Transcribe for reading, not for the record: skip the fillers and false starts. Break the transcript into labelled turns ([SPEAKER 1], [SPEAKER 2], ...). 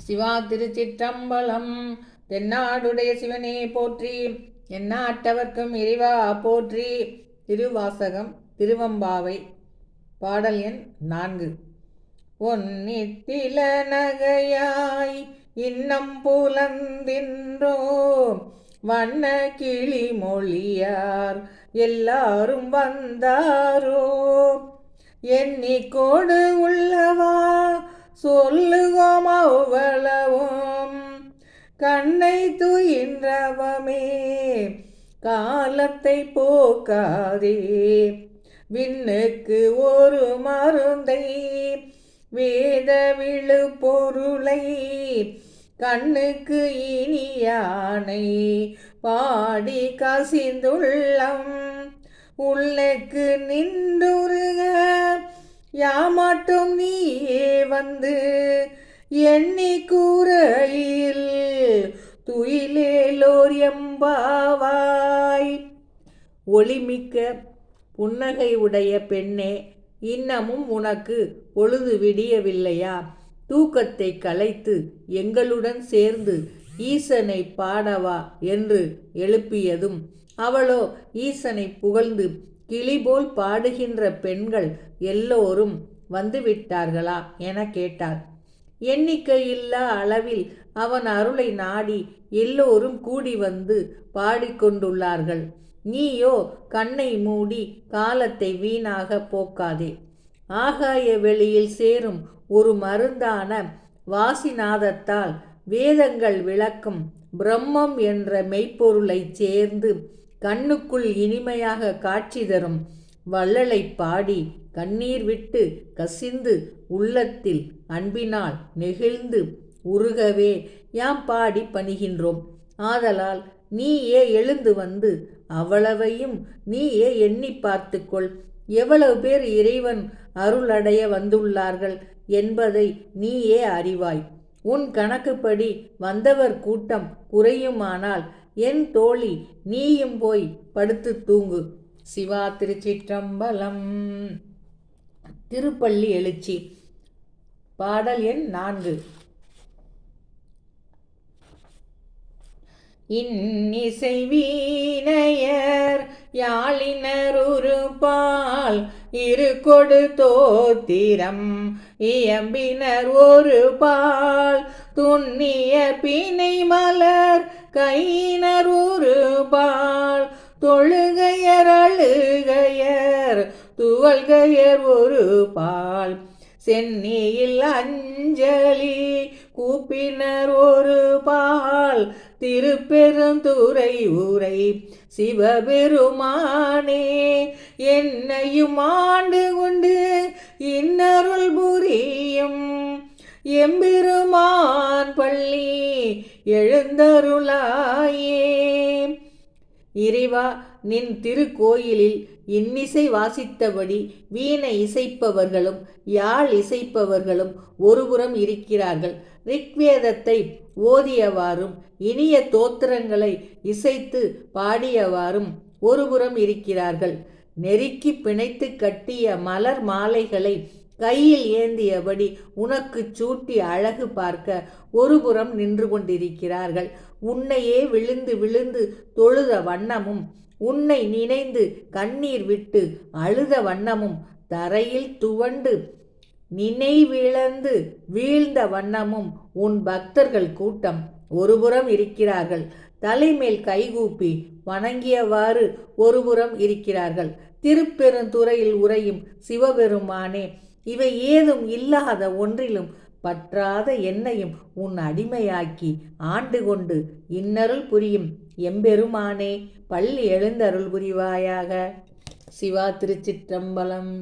[SPEAKER 1] சிவா திருச்சிற்றம்பலம். தென்னாடுடைய சிவனே போற்றி, எந்நாட்டவர்க்கும் இறைவா போற்றி. திருவாசகம் திருவம்பாவை. பாடல் எண் 4. ஒன்னித்தில நகையாய் இன்னம் புலந்தின்றோ, வண்ண கிளி மொழியார் எல்லாரும் வந்தாரோ, எண்ணிக்கோடு உள்ளவா சொல்லுவோம் அவ்வளவும், கண்ணை துயின்றவமே காலத்தை போக்காதே, விண்ணுக்கு ஒரு மருந்தை வேத விழு பொருளை, கண்ணுக்கு இனியானை பாடி கசிந்துள்ளம், உள்ளக்கு நின்றுருக யாமாட்டும் நீயே வந்து, எண்ணி கூரையில் துயிலேலோர் எம்பாவாய். ஒளிமிக்க புன்னகை உடைய பெண்ணே, இன்னமும் உனக்கு பொழுது விடியவில்லையா? தூக்கத்தை கலைத்து எங்களுடன் சேர்ந்து ஈசனை பாடவா என்று எழுப்பியதும், அவளோ ஈசனை புகழ்ந்து கிளிபோல் பாடுகின்ற பெண்கள் எல்லோரும் வந்துவிட்டார்களா என கேட்டாள். எண்ணிக்கையில்லா அளவில் அவன் அருளை நாடி எல்லோரும் கூடி வந்து பாடிக்கொண்டுள்ளார்கள். நீயோ கண்ணை மூடி காலத்தை வீணாக போக்காதே. ஆகாய வெளியில் சேரும் ஒரு மருந்தான வாசிநாதத்தால் வேதங்கள் விளக்கும் பிரம்மம் என்ற மெய்ப்பொருளை சேர்ந்து கண்ணுக்குள் இனிமையாக காட்சி தரும் வள்ளலை பாடி கண்ணீர் விட்டு கசிந்து உள்ளத்தில் அன்பினால் நெகிழ்ந்து உருகவே யாம் பாடி பணிகின்றோம். ஆதலால் நீயே எழுந்து வந்து அவ்வளவையும் நீயே எண்ணி பார்த்துக்கொள். எவ்வளவு பேர் இறைவன் அருளடைய வந்துள்ளார்கள் என்பதை நீயே அறிவாய். உன் கணக்குப்படி வந்தவர் கூட்டம் குறையுமானால் என் தோழி நீயும் போய் படுத்து தூங்கு. சிவா திருச்சிற்றம்பலம். திருப்பள்ளி எழுச்சி. பாடல் எண் 4. இன்னிசை வீணையர் யாழினர் உருபால் இரு கொடு தோத்திரம் இயம்பினர் ஒரு பால், துண்ணிய பிணை மலர் கையினர் ஒரு பால், தொழுகையர் அழுகையர் துவல்கையர் ஒரு பால், சென்னியில் அஞ்சலி கூப்பினர் ஒரு பால், திருப்பெருந்துறை உரை சிவபெருமானே என்னையும் ஆண்டு கொண்டு இன்னருள் புரியும், எம்பெருமான் பள்ளி எழுந்தருளாயே. இறைவா, நின் திருக்கோயிலில் இன்னிசை வாசித்தபடி வீணை இசைப்பவர்களும் யாழ் இசைப்பவர்களும் ஒருபுறம் இருக்கிறார்கள். ரிக்வேதத்தை ஓதியவாறும் இனிய தோத்திரங்களை இசைத்து பாடியவாறும் ஒருபுறம் இருக்கிறார்கள். நெருக்கி பிணைத்து கட்டிய மலர் மாலைகளை கையில் ஏந்தியபடி உனக்கு சூட்டி அழகு பார்க்க ஒருபுறம் நின்று கொண்டிருக்கிறார்கள். உன்னையே விழுந்து விழுந்து தொழுத வண்ணமும், உன்னை நினைந்து கண்ணீர் விட்டு அழுத வண்ணமும், தரையில் துவண்டு நினைவிழந்து வீழ்ந்த வண்ணமும் உன் பக்தர்கள் கூட்டம் ஒருபுறம் இருக்கிறார்கள். தலைமேல் கைகூப்பி வணங்கியவாறு ஒருபுறம் இருக்கிறார்கள். திருப்பெருந்துறையில் உறையும் சிவபெருமானே, இவை ஏதும் இல்லாத ஒன்றிலும் பற்றாத என்னையும் உன் அடிமையாக்கி ஆண்டு கொண்டு இன்னருள் புரியும் எம்பெருமானே, பள்ளி எழுந்தருள் புரிவாயாக. சிவா திருச்சிற்றம்பலம்.